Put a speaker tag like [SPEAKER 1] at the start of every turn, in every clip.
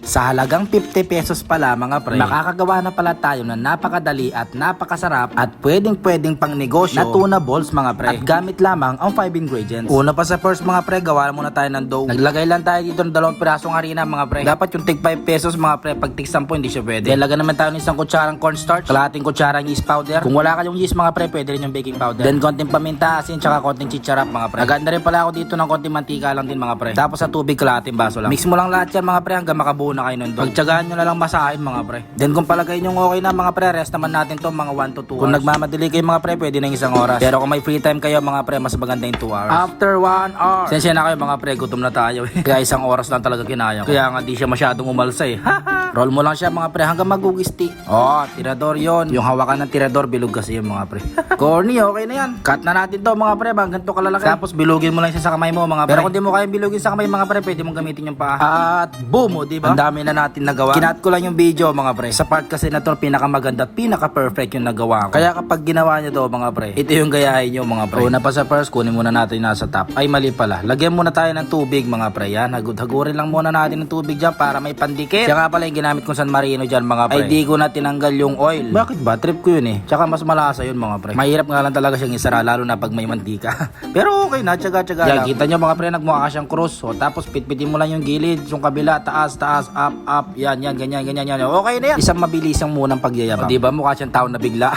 [SPEAKER 1] Sa halagang 50 pesos pala mga pre, makakagawa na pala tayo ng napakadali at napakasarap at pwedeng pang negosyo na tuna balls mga pre. At gamit lamang ang 5 ingredients. Una pa sa first mga pre, gawa muna tayo ng dough. Naglagay lang tayo dito ng 2 pirasong harina mga pre. Dapat yung tig 5 pesos mga pre, pag tig 10 hindi siya pwede. Then lagyan naman tayo ng isang kutsarang cornstarch, kalahating kutsarang yeast powder. Kung wala kayong yeast mga pre, pwede rin yung baking powder. Then konting paminta, asin, tsaka konting chicharap mga pre. Naganda rin pala ako dito ng konting mantika lang din mga pre. Tapos sa tubig, kalahating baso lang. Mix mo lang lahat yan mga pre hanggang makabuo na kayo nun dough. Pagtsagaan nyo na lang masahin mga pre. Then kung palagay nyo okay na mga pre, rest naman natin to mga 1 to 2 hours. Kung nagmamadali kayo mga pre, pwede na yung 1 oras. Pero kung may free time kayo mga pre, mas maganda yung 2 hours. After 1 hour, sensya na kayo mga pre, gutom na tayo. Kaya 1 oras lang talaga kinaya ko. Kaya nga di siya masyadong umalsa eh. Roll mo lang siya mga pre hanggang magugisti. Oh, tirador yon. Yung hawakan ng tirador, bilog kasi yung mga pre. Corny, okay na yan. Cut na natin to mga pre, hanggang to kalalaki. Tapos bilugin mo lang siya sa kamay mo mga pre. Pero kung di mo kayang bilugin sa kamay mga pre, pwede mong gamitin yung paa. At boom, oh, diba? Ang dami na natin nagawa. Kinat ko lang yung video mga pre. Sa part kasi na to, pinakamaganda at pinaka-perfect yung nagawa ko. Kaya kapag ginawa nyo to mga pre, ito yung gayahin nyo mga pre. Una pa sa first, kunin muna natin yung nasa top. Ay mali pala. Lagyan muna tayo ng tubig mga pre. Yan, hagurin lang muna natin ng tubig dyan para may pandikit. Kaya nga pala yung ginamit kong San Marino dyan mga pre. Ay di ko na tinanggal yung oil. Bakit ba? Trip ko yun eh. Tsaka mas malasa yun mga pre. Mahirap nga lang talaga siyang isara lalo na pag may mantika. Pero okay na, tsaga-tsaga lang. Kita nyo mga pre, nagmukha siyang cross. O, tapos pitpitin mo lang yung gilid, yung kabila, taas, up. Yan, ganyan. Okay na yan. Isang mabilisang munang pagyayabang. O, diba mukha siyang tao na bigla.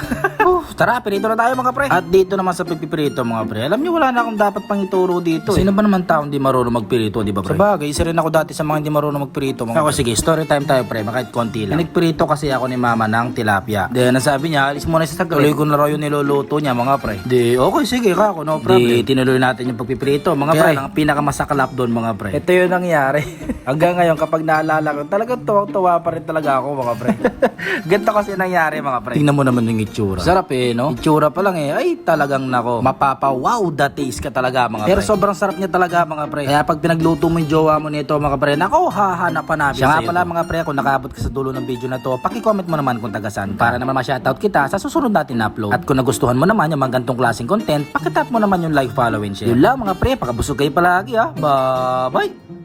[SPEAKER 1] Tara, pirito na tayo mga pre. At dito naman sa pipirito mga pre, alam nyo wala na akong dapat pang ituro dito eh. Sino ba naman taong di marunong magpirito, di ba pre? Sabagay, isa rin ako dati sa mga hindi marunong magpirito mga pre. Sige, story time tayo pre, kahit konti lang. Nagpirito kasi ako ni mama ng tilapia. Then nasabi niya, alis muna sa saglit. Tuloy ko na raw yung niluluto niya mga pre. Di, okay sige kako, no problem. Di, tinuloy natin yung pagpipirito mga pre. Ang pinakamasaklap doon mga pre. Ito yung nangyari. Hanggang ngayon kapag naalala ko, talagang tuwang-tuwa pa rin talaga ako mga pre. Ganito kasi nangyari mga pre. Tingnan mo naman yung itsura. Sarap eh, no? Itsura pa lang eh. Ay, talagang nako. Mapapa-wow the taste ka talaga mga pre. Pero sobrang sarap niya talaga mga pre. Kaya pag pinagluto mo yung jowa mo nito mga pre, nako, hahanap-hanapin siya nga pala mga pre, kung nakaabot ka sa dulo ng video na to, paki-comment mo naman kung taga-saan para naman ma-shoutout kita sa susunod natin na upload. At kung nagustuhan mo naman yung mga gantong klaseng content, paki-tap mo naman yung like, follow, and share. Yun lang mga pre, pakabusog kayo palagi ha. Bye-bye!